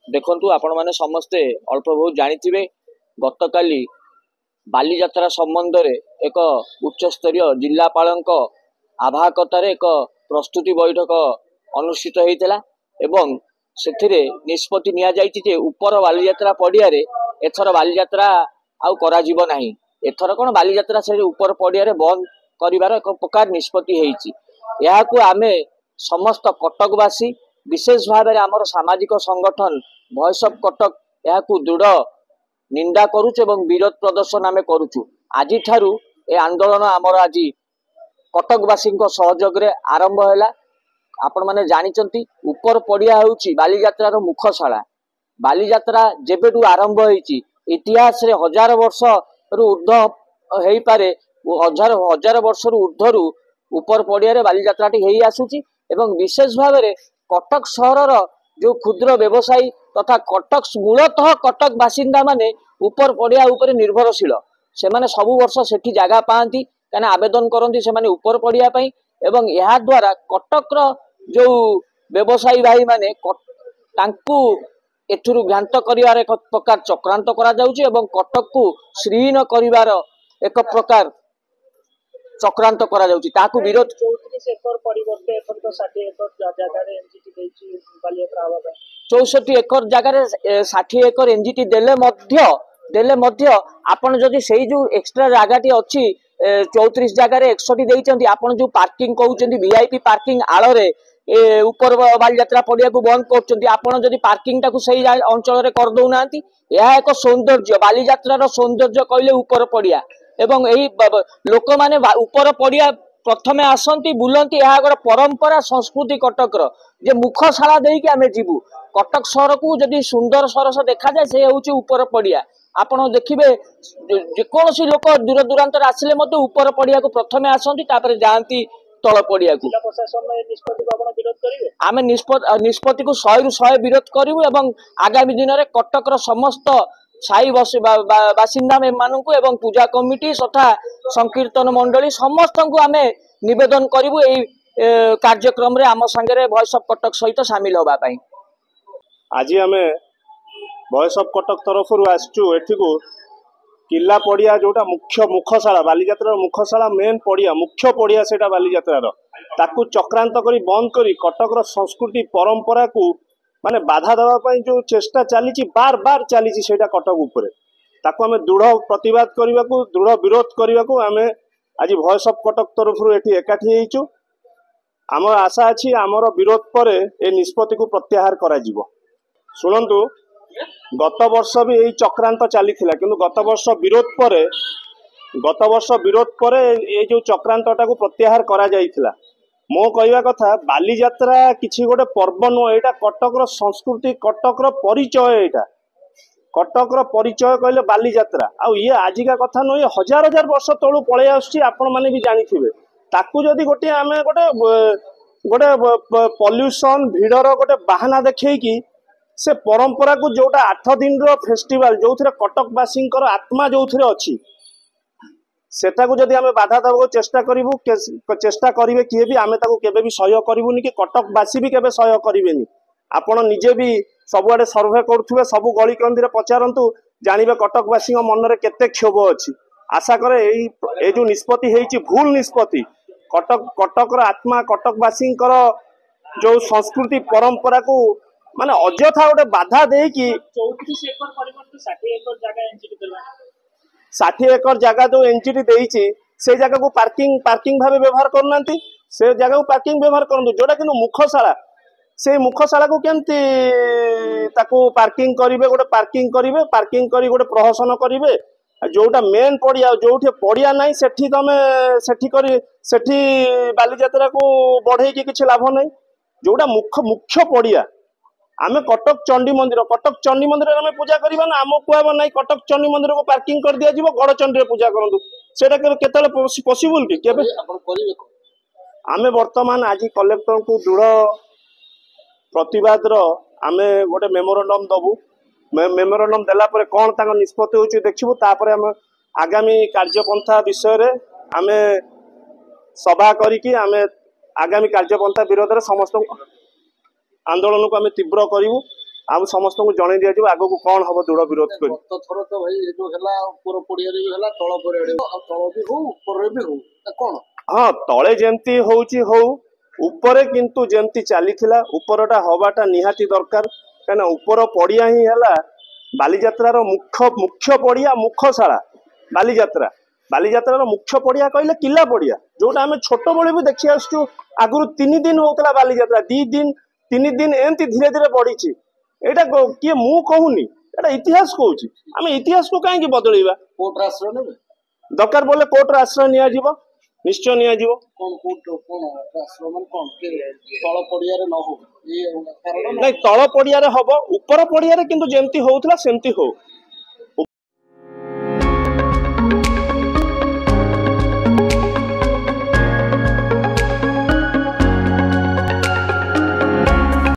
देखु आपण मैंने समस्ते अल्प बहुत जानी गतकाली बालीजात्रा संबंध में एक उच्चस्तरीय जिलापाल आभाकतार एक प्रस्तुति बैठक अनुष्ठित होता एवं से निष्पत्ति नि उपर बालीजात्रा पड़िया एथर बालीजात्रा आउ करा नहीं एथर कौन बालीजात्रा से उपर पड़िया बंद कर एक प्रकार निष्पत्ति होती आमे समस्त कटकवासी विशेष भाव में आमर सामाजिक संगठन वॉइस ऑफ कटक यह दृढ़ निंदा करुचु एवं विरोध प्रदर्शन आमे करुचु। आज ठारू ए आंदोलन आमर आज कटकवासी सहयोग रे आरंभ हैला। आपण माने जानिचंती उपर पड़िया होउची बालीजात्रार मुखशाला। बालीजात्रा जेबेटू आरंभ होईची इतिहास रे हजार वर्ष रु ऊर्ध्व हेई पारे हजार वर्ष रु ऊर्ध्वरु उपर पड़िया रे बालीजात्राटी हेई आसुची एवं विशेष भाव में कटक सहरर जो क्षुद्र व्यवसायी तथा कटक मूलतः कटक बासिंदा माने उपर पड़िया उपर निर्भरशील से माने सबु वर्ष सेठी जगह पाती कहीं आवेदन करती से माने उपर पड़िया पई एवं यह द्वारा कटक जो व्यवसायी भाई माने तांकु एथुरु भ्रांत करिवार एक प्रकार चक्रांत करा जाउची एवं कटक को श्रीहीन करिवार एक प्रकार चक्रांत करा जाउची ताकु विरोध 34 एकर परिवर्ते एकर तो 60 एकर जगह रे एनजीटी देइची बालीजात्रा हवा पे 64 एकर जगह रे 60 एकर एनजीटी देले मध्य आपण जदि सेही जो एक्स्ट्रा जगहटी अछि 34 जगह रे 61 देइचंती आपण जो पार्किंग कहउचंती वीआईपी पार्किंग आलो रे ऊपर बालीजात्रा पड़िया को बंद करचंती आपण जदि पार्किंग टाकू सही अंचल रे कर दउ नांती यह एक सौंदर्य बालीजात्रार सौंदर्य कहले ऊपर पड़िया एवं यही लोक माने ऊपर पड़िया प्रथमे आसंती बुलंती यह गोटे परंपरा संस्कृति कटक जे मुखशाला देकी आमे जीवु कटक सहर को जदि सुंदर सरस देखा जाए से होउची ऊपर पड़िया आपण देखिबे जेकोसी लोक दूर दूरांतर आसिले मते ऊपर पड़िया को प्रथमे आसंती तापर जांती तळ पड़िया को जिला प्रशासन में निष्पत्ति को आपण विरोध करिवे आमे निष्पत्ति को 100 रु 100 विरोध करिवु एवं आगामी दिन रे कटक रो समस्त साई बासिंदा मानू एवं पूजा कमिटी तथा संकीर्तन मंडली समस्त को आमे निवेदन करिवु एई कार्यक्रम रे आम संगे वॉइस ऑफ कटक सहित शामिल होबा पई आज आमे वॉइस ऑफ कटक तरफ आसचु एठिकु किला पड़िया जोटा मुख्य मुखशाला बालीजात्रार मुखशाला मेन पड़िया मुख्य पड़िया सेटा बालीजात्रार ताकू चक्रांत करी बंद करी कटकर संस्कृति परंपरा को माने बाधा देवाई जो चेष्टा चली बार बार चली सेटा कटक उपरे ताकू आमे दृढ़ प्रतिवाद करने को दृढ़ विरोध करने को आमे आज वॉइस ऑफ कटक तरफ एटी एकाठी होइचु। आम आशा अच्छी आमर विरोध पर ए निष्पत्ति को प्रत्याहार करा जिवो। शुणु गत वर्ष भी यही चक्रांत चली किंतु गत वर्ष विरोध पर ये जो चक्रांतटा को प्रत्याहार करा जाइथिला। मो कहवा कथा बालीजात्रा किसी गोटे पर्व नुह यहाँ कटक संस्कृति कटक परिचय यहाँ कटक परिचय कहले बालीजात्रा आ ये आजिका कथा नुह हजार हजार वर्ष तलू पलि आपण मैंने भी जानी ताकू जदि गोटे आम गोटे गोटे पल्यूशन भिड़र गोटे बाहाना देखी से परंपरा को जोटा 8 दिन फेस्टिवल जो कटकवासी आत्मा जो अच्छी सेटा को जदि आमे बाधा देवा चेष्टा करिवु चेष्टा करिवे किए भी आमे ताको केबे भी सहयोग करिवुनी कि कटकवासी भी केबे सहयोग करिवेनी। आपण निजे भी सबुआडे सर्वे करुथुबे सबु गली कंदी पचारंतु जानिबे कटकवासी मन रे केते क्षोभ अछि। आशा करे ए जो निष्पत्ति हेइची भूल निष्पत्ति कटकर आत्मा कटकवासी जो संस्कृति परंपरा को माने अजथा गोटे बाधा दे कि 34 एकर परिवर्ते 60 एकर जगह एनजीटी देला 60 एकर जगह जो एनजीटी देइची से जगह को पार्किंग भाव व्यवहार करना से जगह को पार्किंग व्यवहार करूँ जोटा कि मुखशाला से मुखशाला को केमती ताको पार्किंग करिवे गोटे पार्किंग करी गोटे प्रहसन करिवे जोटा मेन पड़िया जो पड़िया ना सेठी तमे सेठी बालीजात्रा को बढ़े किसी लाभ नहीं जोटा मुख्य पड़िया आमे कटक चंडी मंदिर आमे पूजा करबा ना आम कहबा ना कटक चंडी मंदिर को पार्किंग कर दिया जीवो गड़ चंडी रे पूजा करंतु सेटा केतले पॉसिबल कि केबे आमे वर्तमान आज कलेक्टर को दृढ़ प्रतिवाद रो आमे गोटे मेमोरेंडम दबु मेमोरेंडम देला परे कोन तांग निष्पत्ति होची देखिबु तापरे हम आगामी कार्यपंथा विषय रे आमे सभा करी कि आमे आगामी कार्यपंथा विरोध रे समस्त आंदोलन को आमे तीव्र करिवु ଆଉ ସମସ୍ତଙ୍କୁ ଜଣେଇ ଦିଆଯିବ ଆଗକୁ କଣ ହବ ଦୃଢ ବିରୋଧ କରି। ଗତ ଥର ତ ଭାଇ ଏ ଯୋଉ ହେଲା ଉପର ପଡିଆରେ ବି ହେଲା ତଳ ପଡିଆରେ ଆଉ ତଳ ବି ହଉ ଉପରରେ ବି ହଉ କଣ ହଁ ତଳେ ଯେମିତି ହଉଛି ହଉ, ଉପରେ କିନ୍ତୁ ଯେମିତି ଚାଲିଥିଲା ଉପରଟା ହବାଟା ନିହାତି ଦରକାର। କାହିଁକିନା ଉପର ପଡିଆ ହିଁ ହେଲା ବାଲିଯାତ୍ରାର ମୁଖ୍ୟ ପଡିଆ, ମୁଖ୍ୟଶାଳା। ବାଲିଯାତ୍ରାର ମୁଖ୍ୟ ପଡିଆ କହିଲେ କିଲା ପଡିଆ, ଯୋଉଟା ଆମେ ଛୋଟବେଳେ ବି ଦେଖି ଆସୁଛୁ। ଆଗରୁ 3 ଦିନ ହଉଥିଲା ବାଲିଯାତ୍ରା, 2 ଦିନ 3 ଦିନ ଏମିତି ଧୀରେ ଧୀରେ ବଢିଛି। ଏଇଟା କିଏ ମୁଁ କହୁନି, ଏଇଟା ଇତିହାସ କହୁଛି। ଆମେ ଇତିହାସକୁ କାହିଁକି ବଦଳେଇବା? କୋର୍ଟର ଆଶ୍ରୟ ନେବେ, ଦରକାର ପଡ଼ିଲେ କୋର୍ଟର ଆଶ୍ରୟ ନିଆଯିବ, ନିଶ୍ଚୟ ନିଆଯିବ। କଣ କୋର୍ଟ କଣ ଆଶ୍ରୟ ମାନେ କଣ ତଳ ପଡିଆରେ ନ ହଉ ନାଇଁ ତଳ ପଡିଆରେ ହବ, ଉପର ପଡିଆରେ କିନ୍ତୁ ଯେମିତି ହଉଥିଲା ସେମିତି ହଉ।